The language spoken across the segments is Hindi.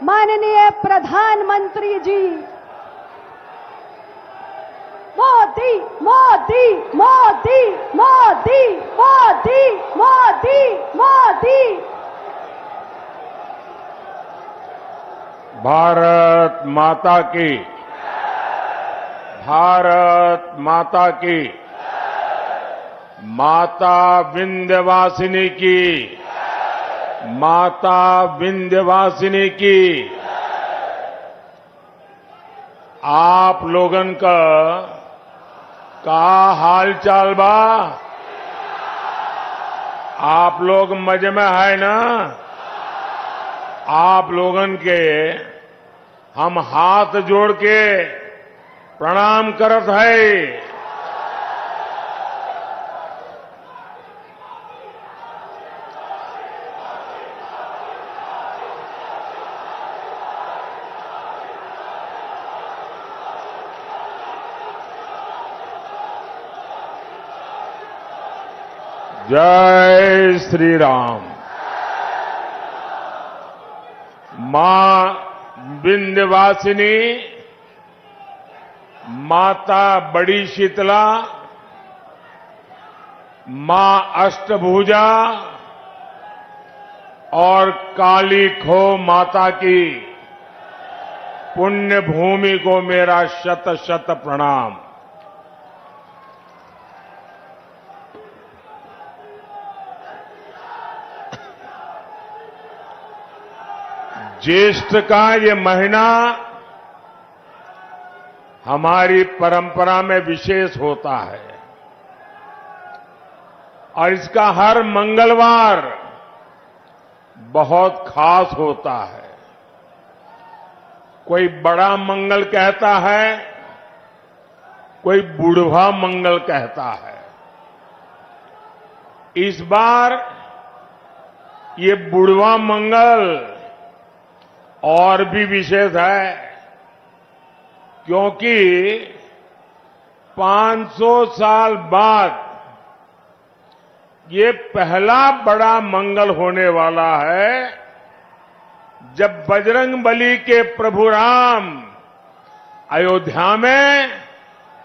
माननीय प्रधानमंत्री जी, मोदी मोदी मोदी मोदी मोदी मोदी मोदी। भारत माता की, भारत माता की, माता विंध्यवासिनी की, माता विंध्यवासिनी की। आप लोगन का हाल चाल बा? आप लोग मजे में है ना? आप लोगन के हम हाथ जोड़ के प्रणाम करत है। जय श्री राम। मां विंध्यवासिनी, माता बड़ी शीतला, मां अष्टभुजा और काली खो माता की पुण्य भूमि को मेरा शत शत प्रणाम। ज्येष्ठ का ये महीना हमारी परंपरा में विशेष होता है और इसका हर मंगलवार बहुत खास होता है। कोई बड़ा मंगल कहता है, कोई बुढ़वा मंगल कहता है। इस बार ये बुढ़वा मंगल और भी विशेष है, क्योंकि 500 साल बाद ये पहला बड़ा मंगल होने वाला है जब बजरंगबली के प्रभु राम अयोध्या में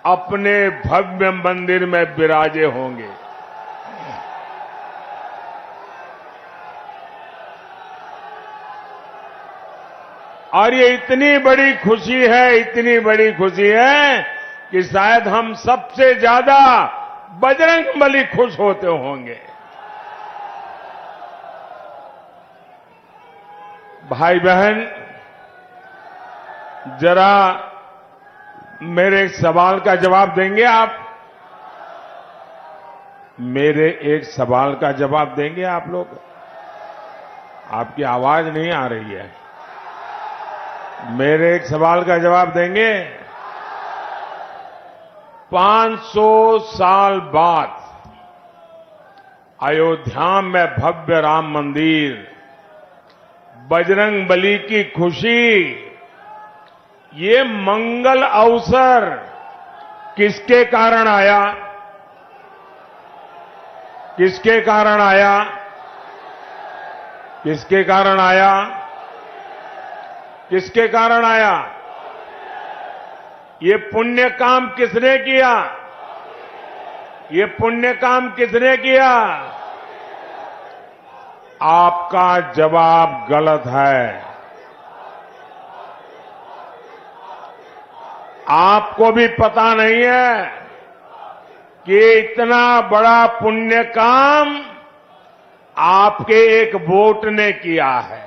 अपने भव्य मंदिर में विराजे होंगे। और ये इतनी बड़ी खुशी है, इतनी बड़ी खुशी है कि शायद हम सबसे ज्यादा बजरंगबली खुश होते होंगे। भाई बहन, जरा मेरे एक सवाल का जवाब देंगे आप? मेरे एक सवाल का जवाब देंगे आप लोग? आपकी आवाज नहीं आ रही है। मेरे एक सवाल का जवाब देंगे? 500 साल बाद अयोध्या में भव्य राम मंदिर, बजरंगबली की खुशी, ये मंगल अवसर किसके कारण आया? किसके कारण आया? किसके कारण आया? किसके कारण आया? ये पुण्य काम किसने किया? ये पुण्य काम किसने किया? आपका जवाब गलत है। आपको भी पता नहीं है कि इतना बड़ा पुण्य काम आपके एक वोट ने किया है।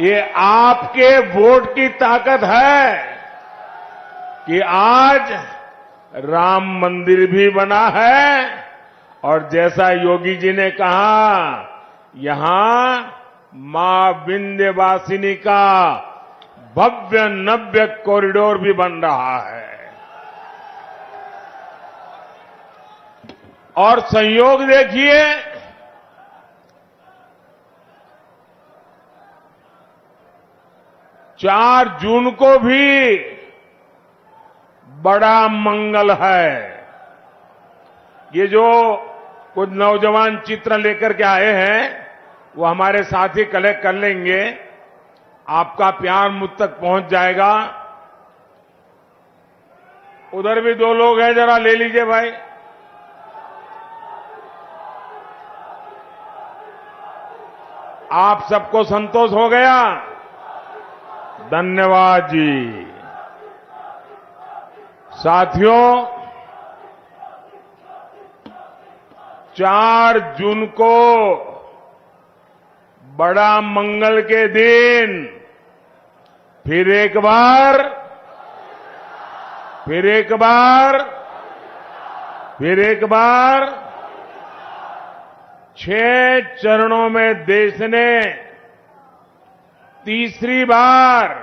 ये आपके वोट की ताकत है कि आज राम मंदिर भी बना है और जैसा योगी जी ने कहा, यहां मां विंध्यवासिनी का भव्य नव्य कॉरिडोर भी बन रहा है। और संयोग देखिए, 4 जून को भी बड़ा मंगल है। ये जो कुछ नौजवान चित्र लेकर के आए हैं, वो हमारे साथी कलेक्ट कर लेंगे। आपका प्यार मुझ तक पहुंच जाएगा। उधर भी 2 लोग हैं, जरा ले लीजिए भाई। आप सबको संतोष हो गया? धन्यवाद जी। साथियों, 4 जून को बड़ा मंगल के दिन फिर एक बार 6 चरणों में देश ने तीसरी बार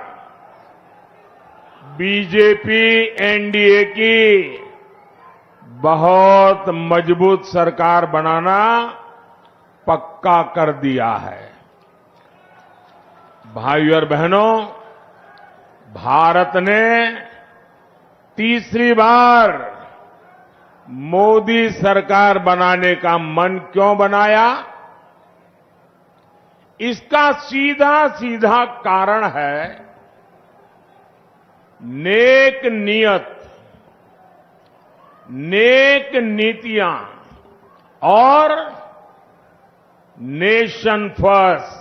बीजेपी एनडीए की बहुत मजबूत सरकार बनाना पक्का कर दिया है। भाइयों और बहनों, भारत ने तीसरी बार मोदी सरकार बनाने का मन क्यों बनाया? इसका सीधा सीधा कारण है नेक नियत, नेक नीतियां और नेशन फर्स्ट,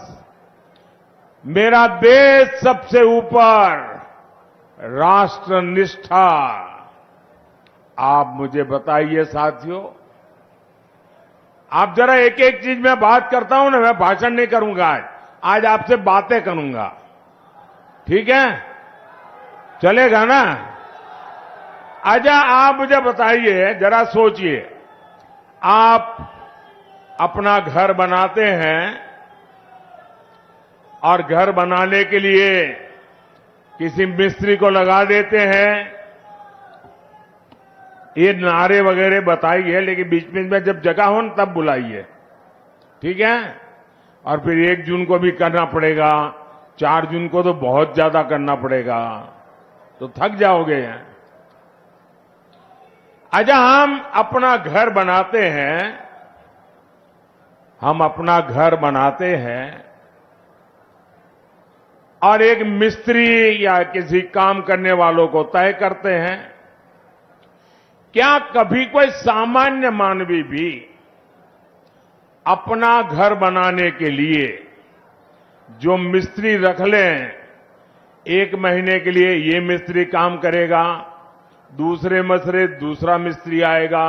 मेरा देश सबसे ऊपर, राष्ट्र निष्ठा। आप मुझे बताइए साथियों, आप जरा एक एक चीज में बात करता हूं ना, मैं भाषण नहीं करूंगा आज आपसे बातें करूंगा। ठीक है? चलेगा ना? अच्छा, आप मुझे बताइए, जरा सोचिए, आप अपना घर बनाते हैं और घर बनाने के लिए किसी मिस्त्री को लगा देते हैं। ये नारे वगैरह बताइए, लेकिन बीच बीच में जब जगह हो न तब बुलाइए। ठीक है? और फिर 1 जून को भी करना पड़ेगा, 4 जून को तो बहुत ज्यादा करना पड़ेगा, तो थक जाओगे। अच्छा, हम अपना घर बनाते हैं और एक मिस्त्री या किसी काम करने वालों को तय करते हैं। क्या कभी कोई सामान्य मानवी भी अपना घर बनाने के लिए जो मिस्त्री रख लें, 1 महीने के लिए ये मिस्त्री काम करेगा, दूसरे महीने दूसरा मिस्त्री आएगा,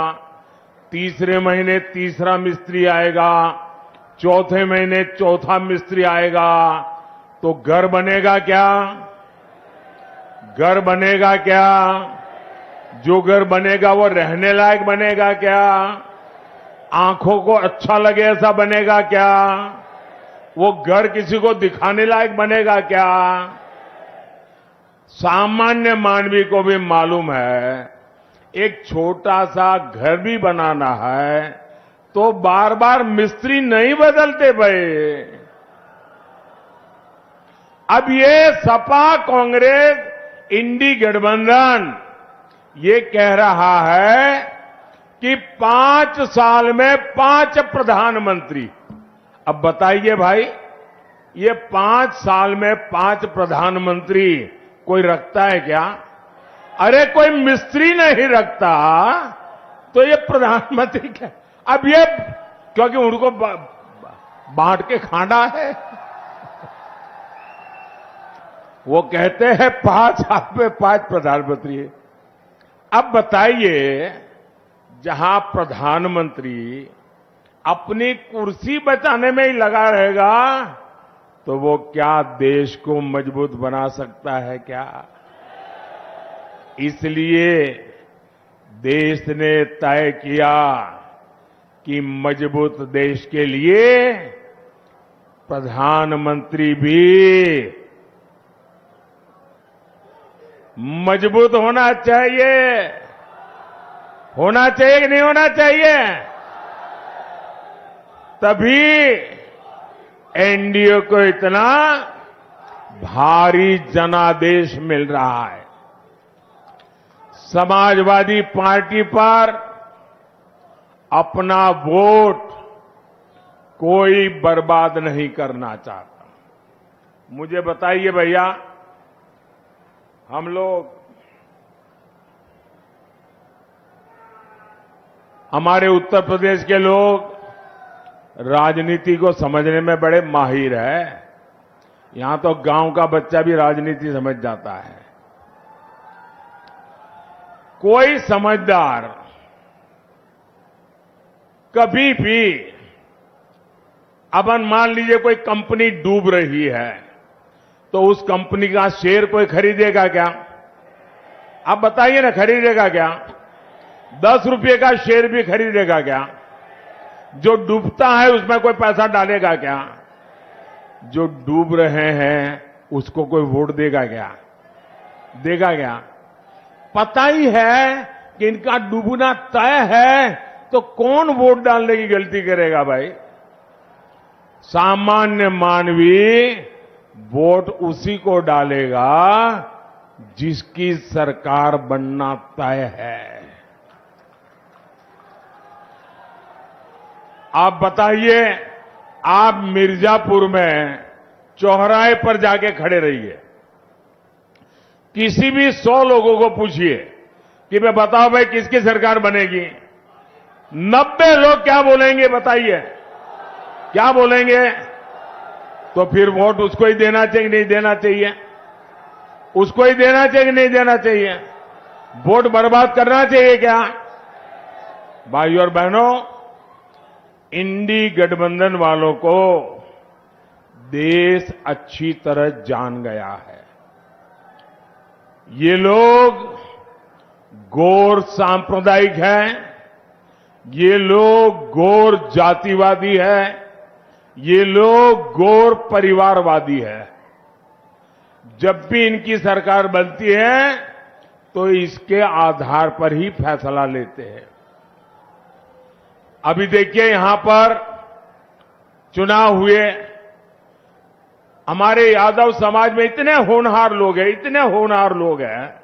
तीसरे महीने तीसरा मिस्त्री आएगा, चौथे महीने चौथा मिस्त्री आएगा, तो घर बनेगा क्या? घर बनेगा क्या? जो घर बनेगा वो रहने लायक बनेगा क्या? आंखों को अच्छा लगे ऐसा बनेगा क्या? वो घर किसी को दिखाने लायक बनेगा क्या? सामान्य मानवी को भी मालूम है, एक छोटा सा घर भी बनाना है तो बार बार मिस्त्री नहीं बदलते भाई। अब ये सपा कांग्रेस इंडी गठबंधन ये कह रहा है कि 5 साल में 5 प्रधानमंत्री। अब बताइए भाई, ये 5 साल में 5 प्रधानमंत्री कोई रखता है क्या? अरे कोई मिस्त्री नहीं रखता तो ये प्रधानमंत्री क्या? अब ये क्योंकि उनको बांट के खाना है, वो कहते हैं 5 साल में 5 प्रधानमंत्री। अब बताइए, जहां प्रधानमंत्री अपनी कुर्सी बचाने में ही लगा रहेगा तो वो क्या देश को मजबूत बना सकता है क्या? इसलिए देश ने तय किया कि मजबूत देश के लिए प्रधानमंत्री भी मजबूत होना चाहिए। होना चाहिए कि नहीं होना चाहिए? तभी एनडीए को इतना भारी जनादेश मिल रहा है। समाजवादी पार्टी पर अपना वोट कोई बर्बाद नहीं करना चाहता। मुझे बताइए भैया, हम लोग हमारे उत्तर प्रदेश के लोग राजनीति को समझने में बड़े माहिर है। यहां तो गांव का बच्चा भी राजनीति समझ जाता है। कोई समझदार कभी भी, अब मान लीजिए कोई कंपनी डूब रही है तो उस कंपनी का शेयर कोई खरीदेगा क्या? आप बताइए ना, खरीदेगा क्या? 10 रुपए का शेयर भी खरीदेगा क्या? जो डूबता है उसमें कोई पैसा डालेगा क्या? जो डूब रहे हैं उसको कोई वोट देगा क्या? देगा क्या? पता ही है कि इनका डूबना तय है, तो कौन वोट डालने की गलती करेगा भाई? सामान्य मानवी वोट उसी को डालेगा जिसकी सरकार बनना तय है। आप बताइए, आप मिर्जापुर में चौराहे पर जाके खड़े रहिए, किसी भी 100 लोगों को पूछिए कि मैं बताओ भाई किसकी सरकार बनेगी, 90 लोग क्या बोलेंगे? बताइए, क्या बोलेंगे? तो फिर वोट उसको ही देना चाहिए, नहीं देना चाहिए? उसको ही देना चाहिए, नहीं देना चाहिए? वोट बर्बाद करना चाहिए क्या? भाइयों और बहनों, इंडी गठबंधन वालों को देश अच्छी तरह जान गया है। ये लोग गौर सांप्रदायिक हैं, ये लोग गौर जातिवादी है, ये लोग गौर परिवारवादी है। जब भी इनकी सरकार बनती है तो इसके आधार पर ही फैसला लेते हैं। अभी देखिए, यहां पर चुनाव हुए, हमारे यादव समाज में इतने होनहार लोग हैं, इतने होनहार लोग हैं,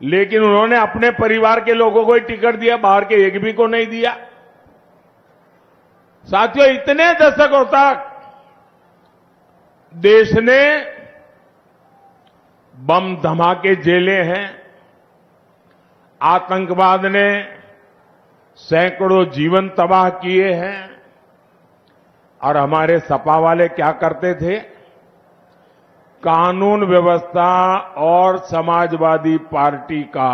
लेकिन उन्होंने अपने परिवार के लोगों को ही टिकट दिया, बाहर के एक भी को नहीं दिया। साथियों, इतने दशकों तक देश ने बम धमाके झेले हैं, आतंकवाद ने सैकड़ों जीवन तबाह किए हैं, और हमारे सपा वाले क्या करते थे? कानून व्यवस्था और समाजवादी पार्टी का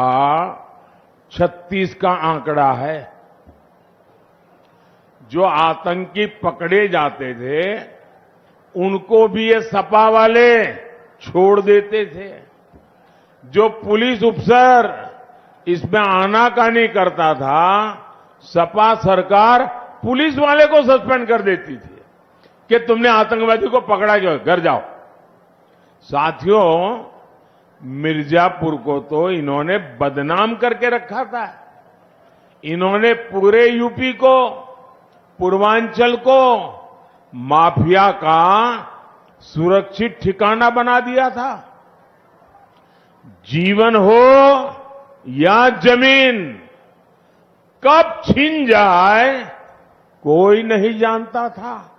36 का आंकड़ा है। जो आतंकी पकड़े जाते थे उनको भी ये सपा वाले छोड़ देते थे। जो पुलिस अफसर इसमें आनाकानी करता था, सपा सरकार पुलिस वाले को सस्पेंड कर देती थी कि तुमने आतंकवादी को पकड़ा, क्यों, घर जाओ। साथियों, मिर्जापुर को तो इन्होंने बदनाम करके रखा था। इन्होंने पूरे यूपी को, पूर्वांचल को माफिया का सुरक्षित ठिकाना बना दिया था। जीवन हो या जमीन, कब छीन जाए कोई नहीं जानता था।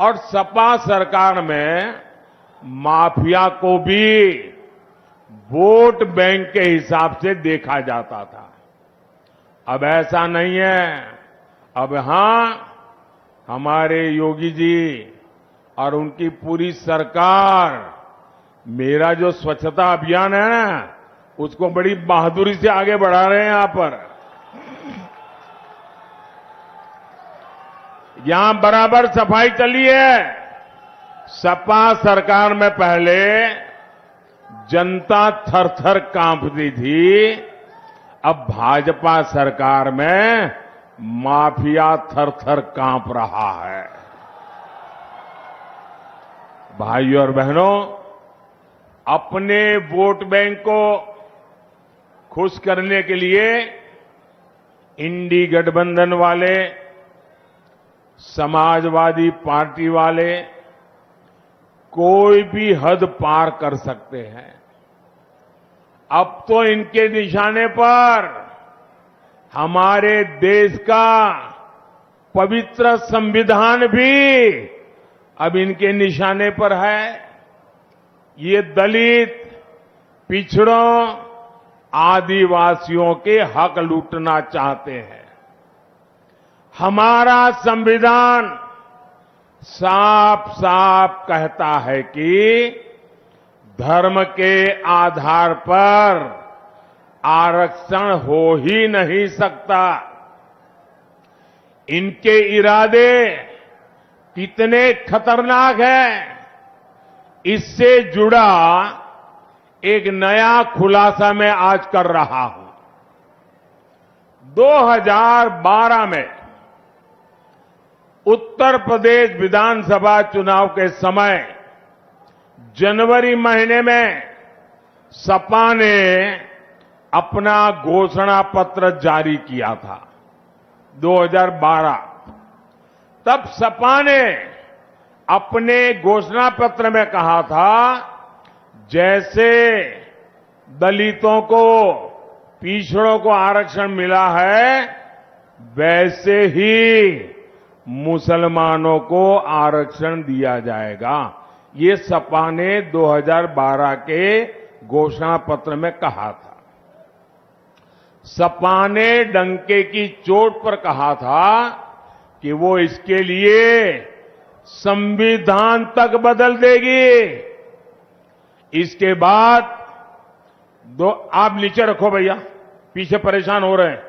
और सपा सरकार में माफिया को भी वोट बैंक के हिसाब से देखा जाता था। अब ऐसा नहीं है। अब हां, हमारे योगी जी और उनकी पूरी सरकार मेरा जो स्वच्छता अभियान है ना, उसको बड़ी बहादुरी से आगे बढ़ा रहे हैं। यहां पर यहां बराबर सफाई चली है। सपा सरकार में पहले जनता थर-थर कांपती थी, अब भाजपा सरकार में माफिया थर-थर कांप रहा है। भाइयों और बहनों, अपने वोट बैंक को खुश करने के लिए इंडी गठबंधन वाले, समाजवादी पार्टी वाले कोई भी हद पार कर सकते हैं। अब तो इनके निशाने पर हमारे देश का पवित्र संविधान भी अब इनके निशाने पर है। ये दलित, पिछड़ों, आदिवासियों के हक लूटना चाहते हैं। हमारा संविधान साफ साफ कहता है कि धर्म के आधार पर आरक्षण हो ही नहीं सकता। इनके इरादे कितने खतरनाक हैं, इससे जुड़ा एक नया खुलासा मैं आज कर रहा हूं। 2012 में उत्तर प्रदेश विधानसभा चुनाव के समय जनवरी महीने में सपा ने अपना घोषणा पत्र जारी किया था। 2012 तब सपा ने अपने घोषणा पत्र में कहा था, जैसे दलितों को, पिछड़ों को आरक्षण मिला है, वैसे ही मुसलमानों को आरक्षण दिया जाएगा। ये सपा ने 2012 के घोषणा पत्र में कहा था। सपा ने डंके की चोट पर कहा था कि वो इसके लिए संविधान तक बदल देगी। इसके बाद आप नीचे रखो भैया, पीछे परेशान हो रहे हैं।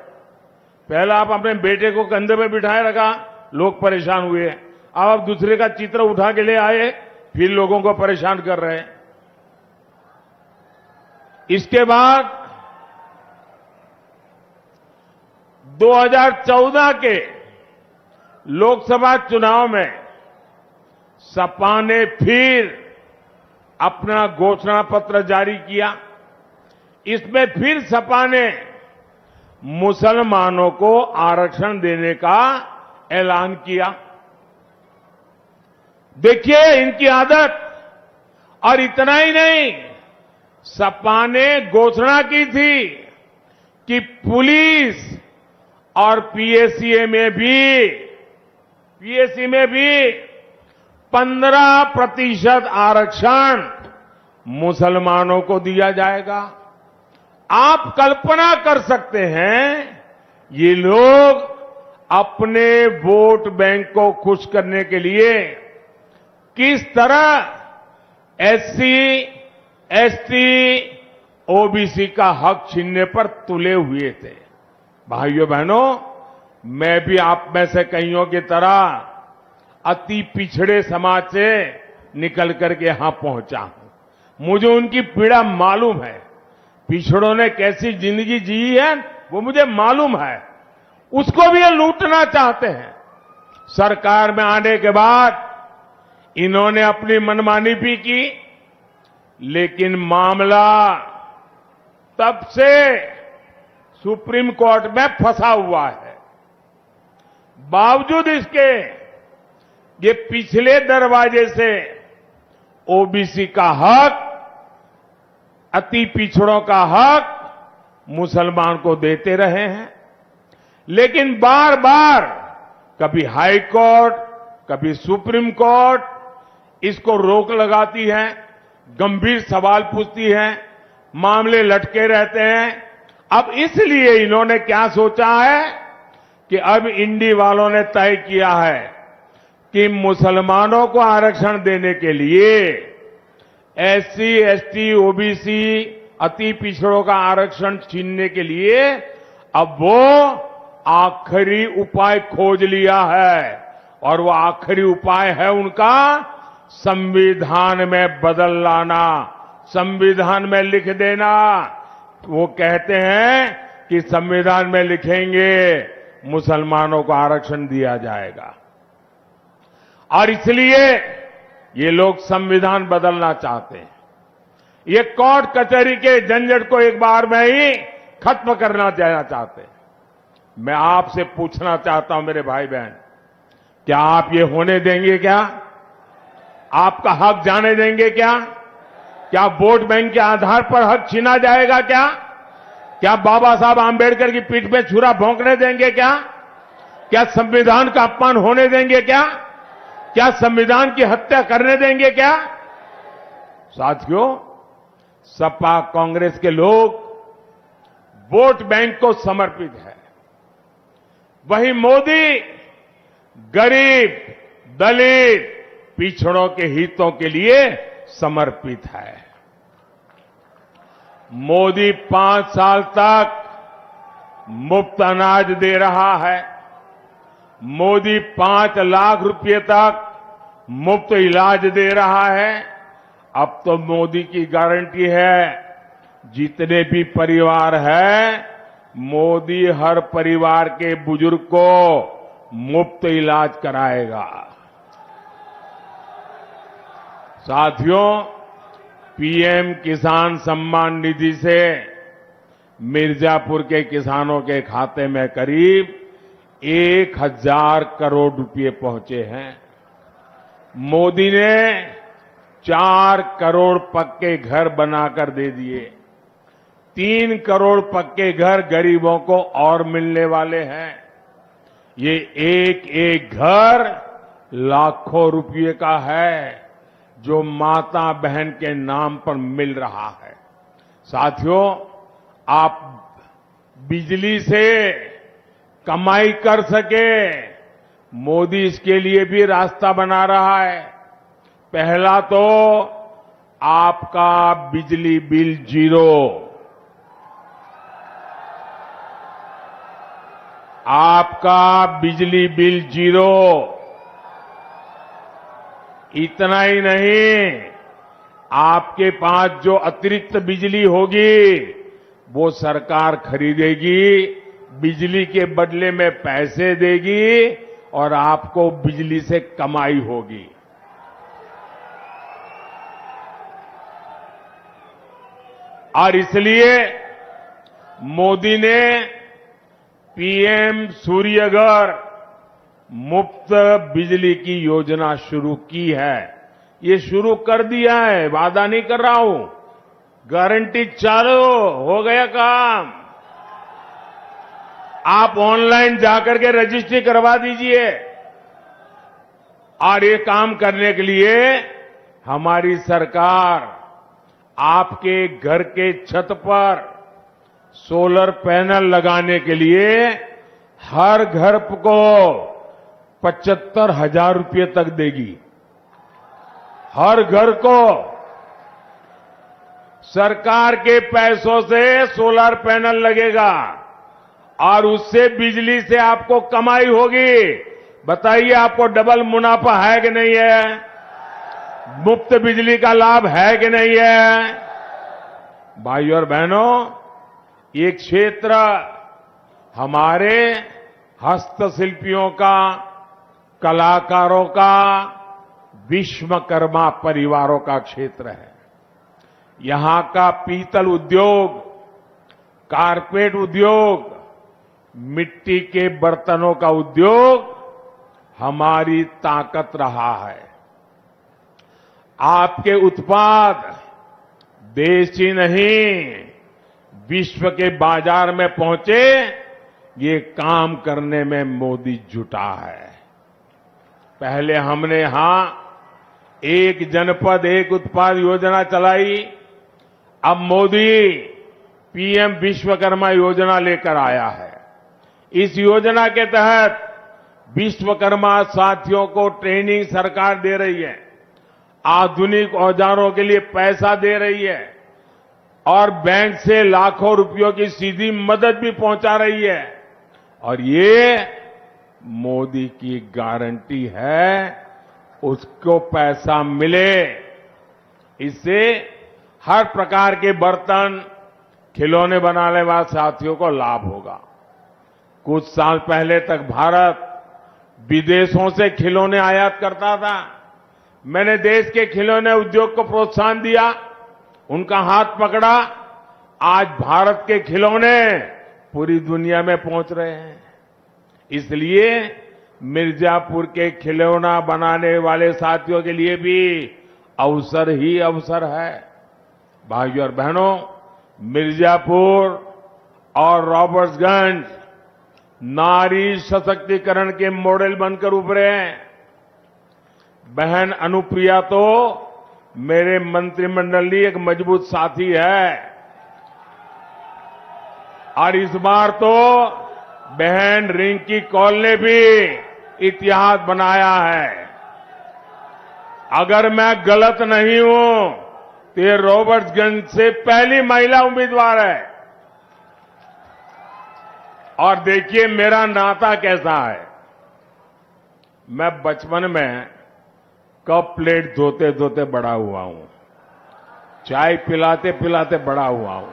पहले आप अपने बेटे को कंधे पे बिठाए रखा, लोग परेशान हुए। अब आप दूसरे का चित्र उठा के ले आए, फिर लोगों को परेशान कर रहे हैं। इसके बाद 2014 के लोकसभा चुनाव में सपा ने फिर अपना घोषणा पत्र जारी किया। इसमें फिर सपा ने मुसलमानों को आरक्षण देने का ऐलान किया। देखिए इनकी आदत। और इतना ही नहीं, सपा ने घोषणा की थी कि पुलिस और पीएससी में भी 15% आरक्षण मुसलमानों को दिया जाएगा। आप कल्पना कर सकते हैं, ये लोग अपने वोट बैंक को खुश करने के लिए किस तरह एससी, एसटी, ओबीसी का हक छीनने पर तुले हुए थे। भाइयों बहनों, मैं भी आप में से कईयों की तरह अति पिछड़े समाज से निकल करके यहां पहुंचा हूं। मुझे उनकी पीड़ा मालूम है। पिछड़ों ने कैसी जिंदगी जी है वो मुझे मालूम है। उसको भी ये लूटना चाहते हैं। सरकार में आने के बाद इन्होंने अपनी मनमानी भी की, लेकिन मामला तब से सुप्रीम कोर्ट में फंसा हुआ है। बावजूद इसके ये पिछले दरवाजे से ओबीसी का हक, अति पिछड़ों का हक मुसलमान को देते रहे हैं। लेकिन बार बार कभी हाई कोर्ट, कभी सुप्रीम कोर्ट इसको रोक लगाती है, गंभीर सवाल पूछती है, मामले लटके रहते हैं। अब इसलिए इन्होंने क्या सोचा है कि अब इंडी वालों ने तय किया है कि मुसलमानों को आरक्षण देने के लिए एससी, एसटी, ओबीसी, अति पिछड़ों का आरक्षण छीनने के लिए अब वो आखिरी उपाय खोज लिया है। और वो आखिरी उपाय है उनका संविधान में बदल लाना, संविधान में लिख देना। वो कहते हैं कि संविधान में लिखेंगे मुसलमानों को आरक्षण दिया जाएगा। और इसलिए ये लोग संविधान बदलना चाहते हैं। ये कोर्ट कचहरी के झंझट को एक बार में ही खत्म करना चाहते हैं। मैं आपसे पूछना चाहता हूं मेरे भाई बहन, क्या आप ये होने देंगे? क्या आपका हक जाने देंगे? क्या वोट बैंक के आधार पर हक छीना जाएगा? क्या बाबा साहब आंबेडकर की पीठ में छुरा भोंकने देंगे? क्या क्या संविधान का अपमान होने देंगे क्या? क्या संविधान की हत्या करने देंगे क्या? साथियों, सपा कांग्रेस के लोग वोट बैंक को समर्पित है, वहीं मोदी गरीब, दलित, पिछड़ों के हितों के लिए समर्पित है। मोदी 5 साल तक मुफ्त अनाज दे रहा है। मोदी 5 लाख रुपए तक मुफ्त इलाज दे रहा है। अब तो मोदी की गारंटी है, जितने भी परिवार हैं, मोदी हर परिवार के बुजुर्ग को मुफ्त इलाज कराएगा। साथियों, पीएम किसान सम्मान निधि से मिर्जापुर के किसानों के खाते में करीब 1,000 करोड़ रुपए पहुंचे हैं। मोदी ने 4 करोड़ पक्के घर बनाकर दे दिए। 3 करोड़ पक्के घर गरीबों को और मिलने वाले हैं। ये एक एक घर लाखों रुपये का है, जो माता बहन के नाम पर मिल रहा है। साथियों, आप बिजली से कमाई कर सके, मोदी इसके लिए भी रास्ता बना रहा है। पहला तो आपका बिजली बिल 0, आपका बिजली बिल 0। इतना ही नहीं, आपके पास जो अतिरिक्त बिजली होगी वो सरकार खरीदेगी, बिजली के बदले में पैसे देगी और आपको बिजली से कमाई होगी। और इसलिए मोदी ने पीएम सूर्यघर मुफ्त बिजली की योजना शुरू की है। ये शुरू कर दिया है, वादा नहीं कर रहा हूं, गारंटी चालू हो गया काम। आप ऑनलाइन जाकर के रजिस्ट्री करवा दीजिए। और ये काम करने के लिए हमारी सरकार आपके घर के छत पर सोलर पैनल लगाने के लिए हर घर को 75,000 रुपये तक देगी। हर घर को सरकार के पैसों से सोलर पैनल लगेगा और उससे बिजली से आपको कमाई होगी। बताइए, आपको डबल मुनाफा है कि नहीं है? मुफ्त बिजली का लाभ है कि नहीं है? भाइयों और बहनों, ये क्षेत्र हमारे हस्तशिल्पियों का, कलाकारों का, विश्वकर्मा परिवारों का क्षेत्र है। यहां का पीतल उद्योग, कारपेट उद्योग, मिट्टी के बर्तनों का उद्योग हमारी ताकत रहा है। आपके उत्पाद देश ही नहीं, विश्व के बाजार में पहुंचे, ये काम करने में मोदी जुटा है। पहले हमने यहां एक जनपद एक उत्पाद योजना चलाई। अब मोदी पीएम विश्वकर्मा योजना लेकर आया है। इस योजना के तहत विश्वकर्मा साथियों को ट्रेनिंग सरकार दे रही है, आधुनिक औजारों के लिए पैसा दे रही है और बैंक से लाखों रुपयों की सीधी मदद भी पहुंचा रही है। और ये मोदी की गारंटी है, उसको पैसा मिले। इससे हर प्रकार के बर्तन, खिलौने बनाने वाले साथियों को लाभ होगा। कुछ साल पहले तक भारत विदेशों से खिलौने आयात करता था। मैंने देश के खिलौने उद्योग को प्रोत्साहन दिया, उनका हाथ पकड़ा। आज भारत के खिलौने पूरी दुनिया में पहुंच रहे हैं। इसलिए मिर्जापुर के खिलौना बनाने वाले साथियों के लिए भी अवसर ही अवसर है। भाइयों और बहनों, मिर्जापुर और रॉबर्ट्सगंज नारी सशक्तिकरण के मॉडल बनकर उभरे हैं। बहन अनुप्रिया तो मेरे मंत्रिमंडल की एक मजबूत साथी है और इस बार तो बहन रिंकी कौल ने भी इतिहास बनाया है। अगर मैं गलत नहीं हूं तो ये रॉबर्ट्सगंज से पहली महिला उम्मीदवार है। और देखिए मेरा नाता कैसा है। मैं बचपन में कप प्लेट धोते धोते बड़ा हुआ हूं, चाय पिलाते पिलाते बड़ा हुआ हूं।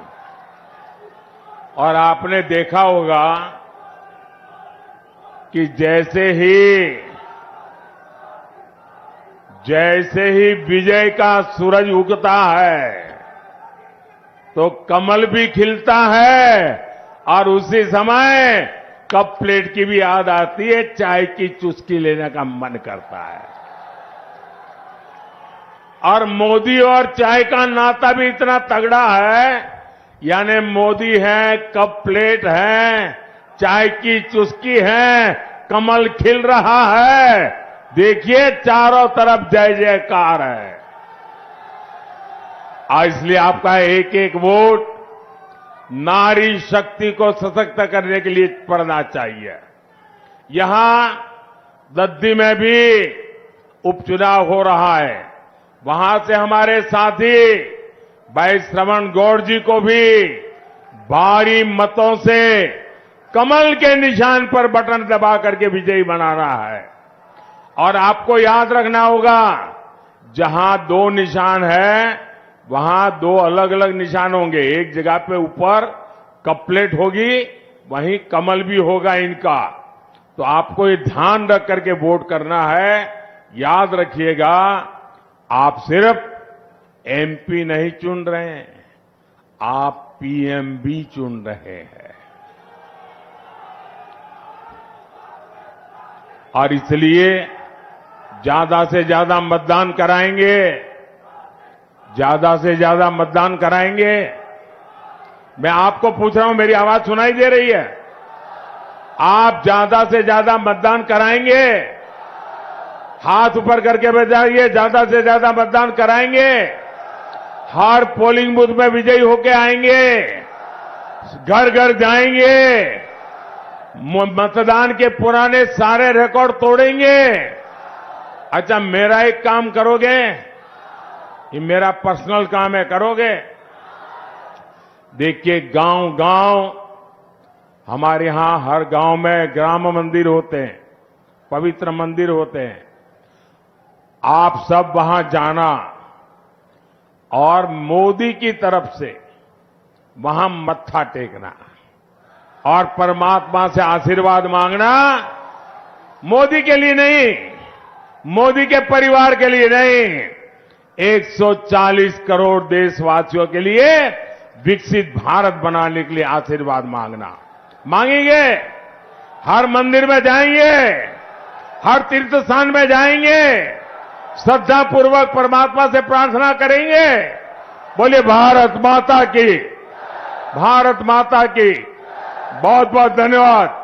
और आपने देखा होगा कि जैसे ही विजय का सूरज उगता है तो कमल भी खिलता है और उसी समय कप प्लेट की भी याद आती है, चाय की चुस्की लेने का मन करता है। और मोदी और चाय का नाता भी इतना तगड़ा है, यानी मोदी है, कप प्लेट है, चाय की चुस्की है, कमल खिल रहा है। देखिए चारों तरफ जय जयकार है। इसलिए आपका एक एक वोट नारी शक्ति को सशक्त करने के लिए पड़ना चाहिए। यहां दद्दी में भी उपचुनाव हो रहा है। वहां से हमारे साथी भाई श्रवण गौड़ जी को भी भारी मतों से कमल के निशान पर बटन दबा करके विजयी बनाना है। और आपको याद रखना होगा, जहां दो निशान है वहां दो अलग अलग निशान होंगे। एक जगह पे ऊपर कप प्लेट होगी, वहीं कमल भी होगा इनका। तो आपको ये ध्यान रख करके वोट करना है। याद रखिएगा, आप सिर्फ एमपी नहीं चुन रहे हैं, आप पीएम भी चुन रहे हैं। और इसलिए ज्यादा से ज्यादा मतदान कराएंगे, ज्यादा से ज्यादा मतदान कराएंगे। मैं आपको पूछ रहा हूं, मेरी आवाज सुनाई दे रही है? आप ज्यादा से ज्यादा मतदान कराएंगे? हाथ ऊपर करके बताइए, ज्यादा से ज्यादा मतदान कराएंगे? हर पोलिंग बूथ में विजयी होके आएंगे, घर घर जाएंगे, मतदान के पुराने सारे रिकॉर्ड तोड़ेंगे। अच्छा, मेरा एक काम करोगे? ये मेरा पर्सनल काम है, करोगे? देखिए गांव गांव, हमारे यहां हर गांव में ग्राम मंदिर होते हैं, पवित्र मंदिर होते हैं। आप सब वहां जाना और मोदी की तरफ से वहां मत्था टेकना और परमात्मा से आशीर्वाद मांगना। मोदी के लिए नहीं, मोदी के परिवार के लिए नहीं, 140 करोड़ देशवासियों के लिए विकसित भारत बनाने के लिए आशीर्वाद मांगना। मांगेंगे? हर मंदिर में जाएंगे, हर तीर्थ स्थान में जाएंगे, श्रद्धापूर्वक परमात्मा से प्रार्थना करेंगे। बोलिए भारत माता की, भारत माता की। बहुत बहुत धन्यवाद।